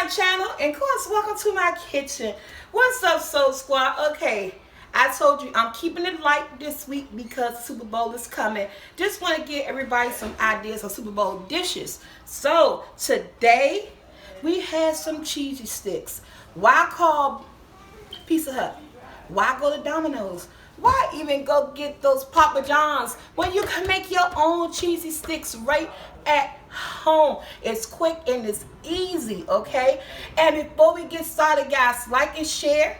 my channel, and of course, welcome to my kitchen. What's up, Soul Squad? Okay, I told you I'm keeping it light this week because the Super Bowl is coming. Just want to give everybody some ideas of Super Bowl dishes. So today we had some cheesy sticks. Why call Pizza Hut? Why go to Domino's? Why even go get those Papa John's when you can make your own cheesy sticks right at home? It's quick and it's easy, okay? And before we get started, guys, like and share.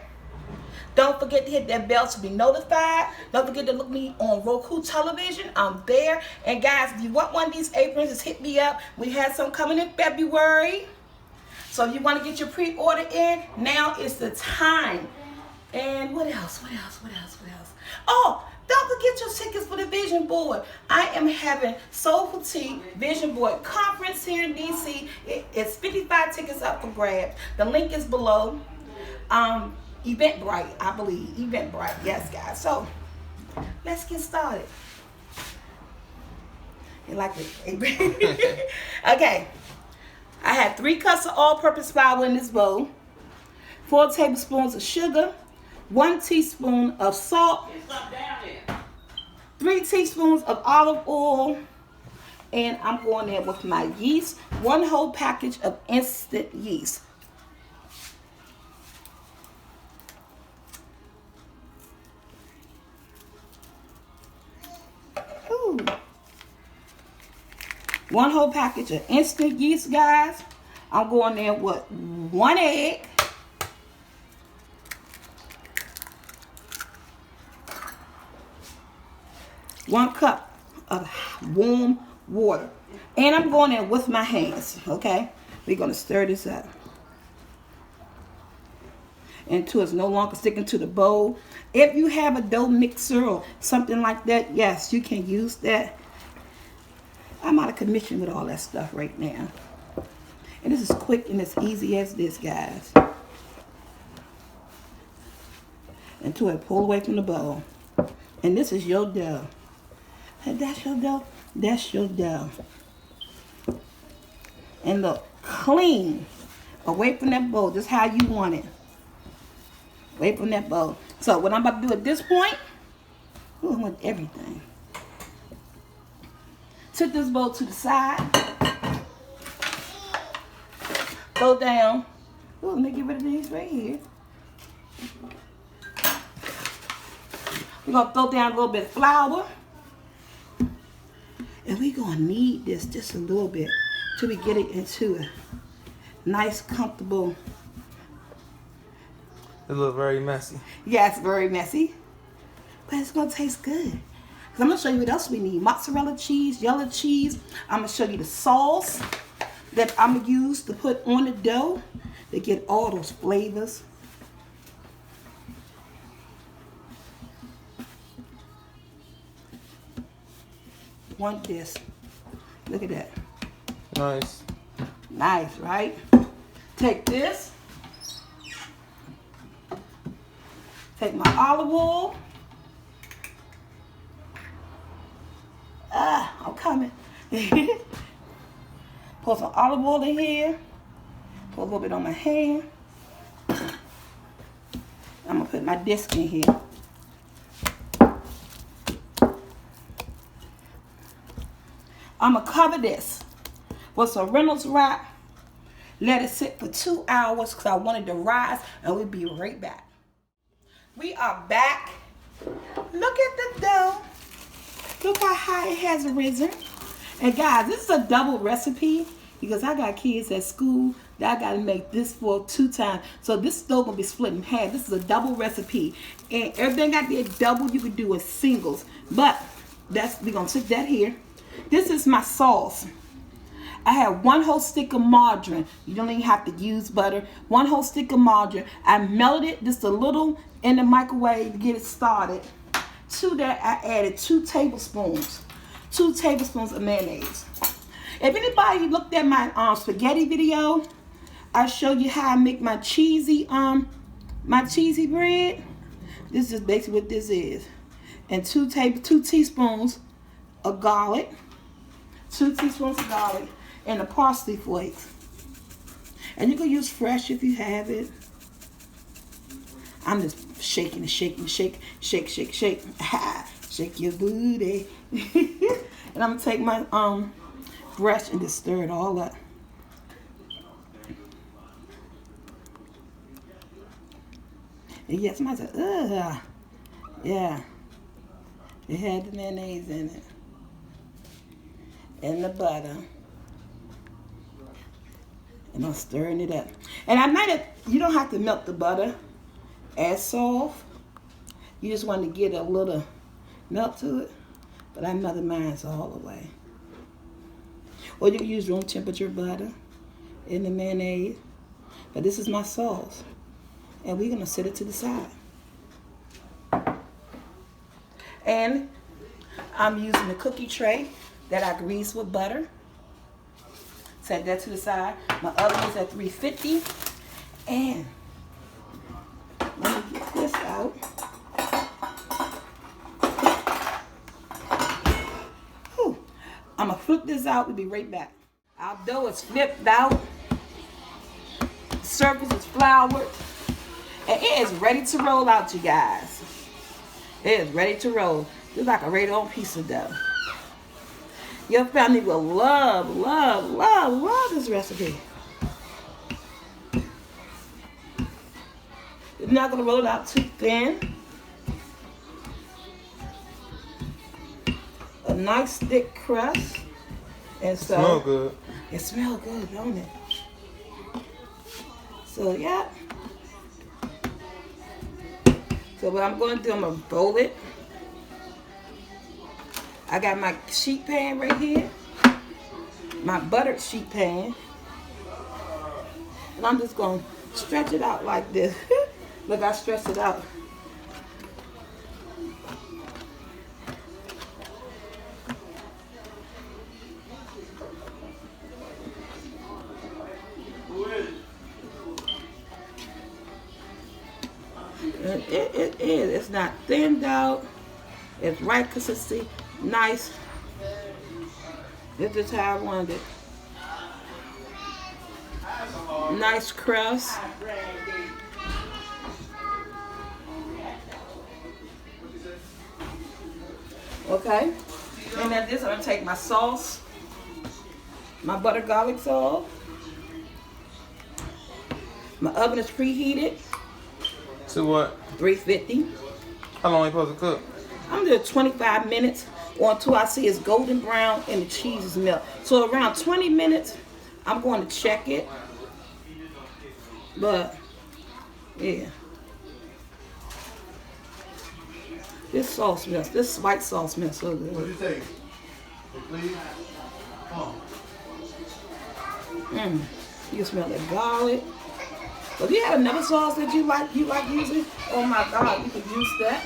Don't forget to hit that bell to be notified. Don't forget to look me on Roku television. I'm there. And guys, if you want one of these aprons, just hit me up. We have some coming in February. So if you want to get your pre-order in, now is the time. And what else? Oh, don't forget your tickets for the Vision Board. I am having SoulfulT Vision Board Conference here in DC. It's 55 tickets up for grabs. The link is below. Eventbrite, I believe. Eventbrite, yes, guys. So let's get started. You like it? Okay. I had 3 cups of all-purpose flour in this bowl, 4 tablespoons of sugar, 1 teaspoon of salt, 3 teaspoons of olive oil, and I'm going there with my yeast, 1 whole package of instant yeast. Ooh. 1 whole package of instant yeast, guys. I'm going there with 1 egg, 1 cup of warm water. And I'm going in with my hands, okay? We're going to stir this up until it's no longer sticking to the bowl. If you have a dough mixer or something like that, yes, you can use that. I'm out of commission with all that stuff right now. And this is quick and as easy as this, guys. Until it pull away from the bowl. And this is your dough. And that's your dough. That's your dough. And look, clean. Away from that bowl, just how you want it. Away from that bowl. So what I'm about to do at this point, I want everything. Set this bowl to the side. Throw down. Ooh, let me get rid of these right here. We're going to throw down a little bit of flour. And we're going to knead this just a little bit till we get it into a nice, comfortable. It looks very messy. Yeah, it's very messy. But it's going to taste good. Because I'm going to show you what else we need. Mozzarella cheese, yellow cheese. I'm going to show you the sauce that I'm going to use to put on the dough to get all those flavors. Want this. Look at that. Nice. Nice, right? Take this. Take my olive oil. I'm coming. Pour some olive oil in here. Pour a little bit on my hand. I'm going to put my disc in here. I'm going to cover this with some Reynolds wrap. Let it sit for 2 hours because I want it to rise, and we'll be right back. We are back. Look at the dough. Look how high it has risen. And guys, this is a double recipe because I got kids at school that I got to make this for 2 times. So this dough going to be split in half. This is a double recipe. And everything I did double, you could do as singles. But we're going to sit that here. This is my sauce. I have 1 whole stick of margarine. You don't even have to use butter. 1 whole stick of margarine. I melted it just a little in the microwave to get it started. To that, I added 2 tablespoons. 2 tablespoons of mayonnaise. If anybody looked at my spaghetti video, I showed you how I make my cheesy bread. This is basically what this is. And 2 teaspoons of garlic. 2 teaspoons of garlic. And the parsley flakes. And you can use fresh if you have it. I'm just shaking and shaking, shake, shake, shake, shake. Shake your booty. And I'm gonna take my brush and just stir it all up. And yes, somebody said, ugh. Yeah. It had the mayonnaise in it. And the butter. And I'm stirring it up. And I might have, you don't have to melt the butter as soft. You just want to get a little melt to it. But I melted mine all the way. Or you can use room temperature butter in the mayonnaise. But this is my sauce. And we're going to set it to the side. And I'm using the cookie tray that I greased with butter. Set that to the side. My oven is at 350. And let me get this out. Whew. I'm going to flip this out. We'll be right back. Our dough is flipped out. The surface is floured. And it is ready to roll out, you guys. It is ready to roll. It's like a ready-on piece of dough. Your family will love, love, love, love this recipe. You're not going to roll it out too thin. A nice thick crust. And so, Smell good. It smells good, don't it? So, yeah. So what I'm going to do, I'm going to roll it. I got my sheet pan right here. My buttered sheet pan. And I'm just going to stretch it out like this. Look, I stretched it out. It is. It's not thinned out. It's right consistency. Nice. This is how I wanted it. Nice crust. Okay. And then this, I'm going to take my sauce. My butter garlic sauce. My oven is preheated. To what? 350. How long are you supposed to cook? I'm doing 25 minutes or until I see it's golden brown and the cheese is melt. So around 20 minutes, I'm going to check it. But, yeah. This sauce smells, this white sauce smells so good. What'd you take? Please? You can smell the garlic. If you have another sauce that you like using, oh my God, you could use that.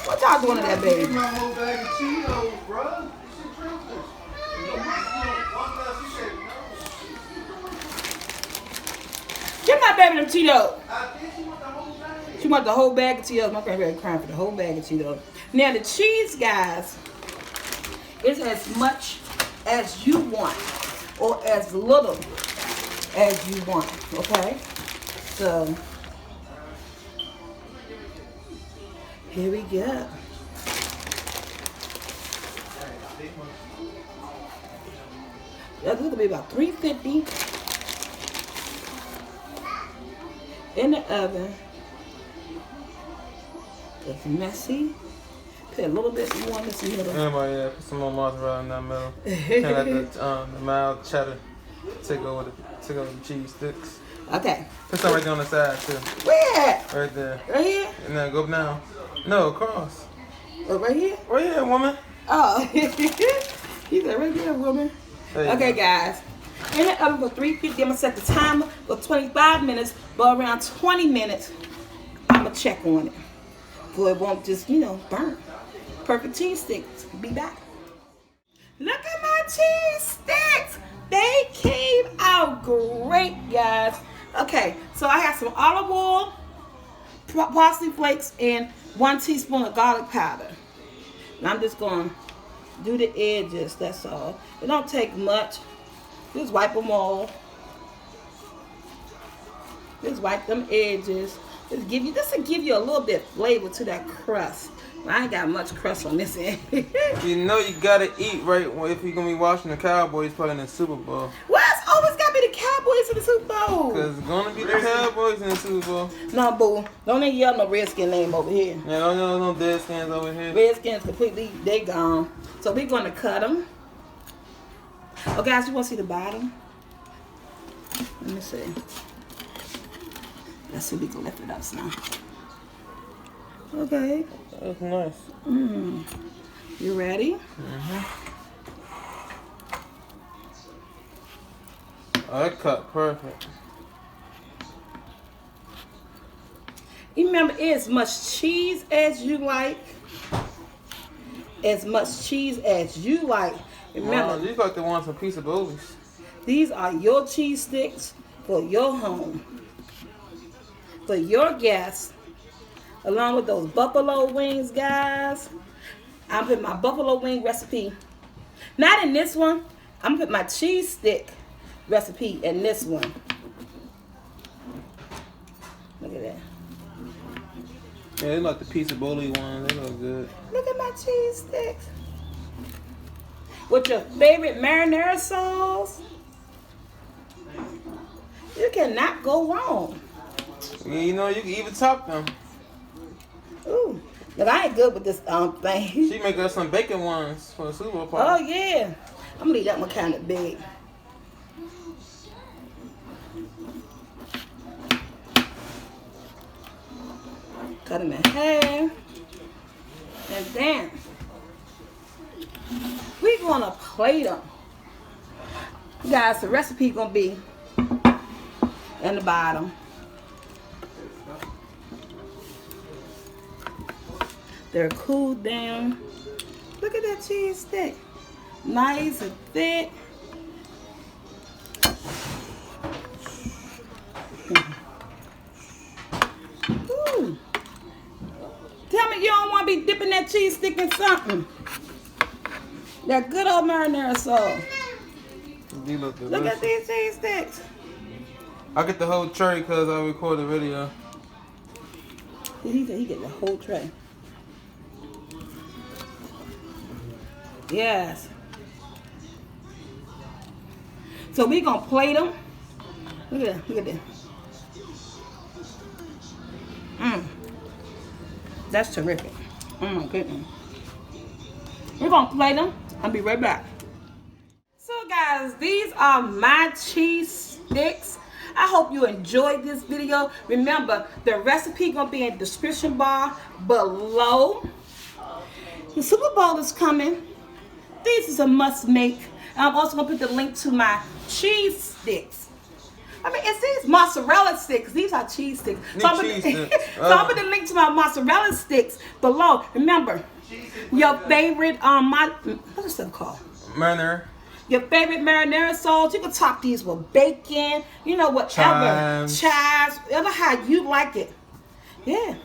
What y'all doing to that baby? My whole bag of Cheetos, bro. Give my baby them Cheetos. I think she want the whole bag. She want the whole bag of Cheetos. My grandbaby crying for the whole bag of Cheetos. Now the cheese, guys, is as much as you want or as little as you want. Okay? So here we go. That's gonna be about 350 in the oven. It's messy. Put a little bit more in this middle. Yeah, put some more mozzarella in that middle. Can't let the mild cheddar take over the cheese sticks. Okay. Put some right there on the side too. Where? Right there. Right here? And then go down. No, across. Oh, right here? Right here, woman. Oh. He said right here, woman. Okay, guys. In the oven for 350, I'm going to set the timer for 25 minutes, but around 20 minutes, I'm going to check on it. So it won't just, burn. Perfect cheese sticks. Be back. Look at my cheese sticks. They came out great, guys. Okay, so I have some olive oil, parsley flakes, and 1 teaspoon of garlic powder. And I'm just going to do the edges, that's all. It don't take much. Just wipe them all. Just wipe them edges. This will give you a little bit of flavor to that crust. I ain't got much crust on this end. You know you gotta eat right if you're gonna be watching the Cowboys playing in the Super Bowl. Why it's always gotta be the Cowboys in the Super Bowl? Cause it's gonna be the Cowboys in the Super Bowl. No, boo. Don't even yell no Redskin name over here. Yeah, no dead skins over here. Redskins completely, they gone. So we're gonna cut them. Oh, guys, you wanna see the bottom? Let me see. Let's see if we can lift it up now. Okay. That's nice. You ready? Oh, that cut perfect. You remember, as much cheese as you like. As much cheese as you like. Remember, Wow, you like the ones from Piece of Boobies. these are your cheese sticks for your home. For your guests. Along with those buffalo wings, guys. I'm putting my buffalo wing recipe. Not in this one. I'm putting my cheese stick recipe in this one. Look at that. Yeah, they like the Piece of Bully ones. They look good. Look at my cheese sticks. With your favorite marinara sauce. You cannot go wrong. Yeah, you know, you can even top them. Ooh. Look, I ain't good with this thing. She make us some bacon ones for the Super Bowl Oh, party. yeah. I'm going to leave that one kind of big. Cut them in half. And then we're going to plate them. Guys, the recipe going to be in the bottom. They're cooled down. Look at that cheese stick. Nice and thick. Ooh. Tell me you don't want to be dipping that cheese stick in something. That good old marinara sauce. These look Look delicious. at these cheese sticks. I get the whole tray because I record the video. He said he get the whole tray. Yes. So we gonna plate them. Look at that. Look at that. That's terrific. Oh my goodness. We're gonna plate them. I'll be right back. So guys, these are my cheese sticks. I hope you enjoyed this video. Remember, the recipe gonna be in the description bar below. The Super Bowl is coming. This is a must make. I'm also gonna put the link to my cheese sticks. I mean, it's these mozzarella sticks. These are cheese sticks. So I'm gonna put the link to my mozzarella sticks below. Remember, your favorite what is that called? Marinara. Your favorite marinara sauce. You can top these with bacon. You know, whatever. Chives. Whatever how you like it. Yeah.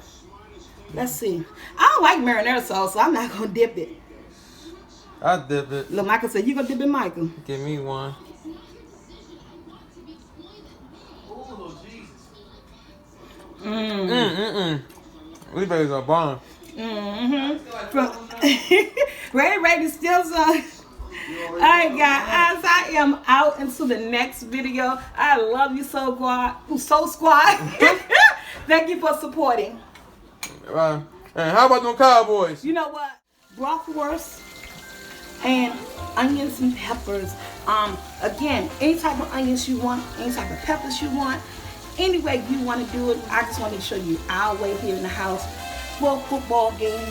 Let's see. I don't like marinara sauce, so I'm not gonna dip it. I dip it. Look, Michael said, you gonna dip it, Michael? Give me one. Oh, Jesus. These babies are bomb. Ready to steal some. Alright guys, I am out into the next video. I love you, Soul Squad. Thank you for supporting. And how about them Cowboys? You know what? Bratwurst and onions and peppers. Again, any type of onions you want, any type of peppers you want, any way you want to do it. I just want to show you our way here in the house for a football game.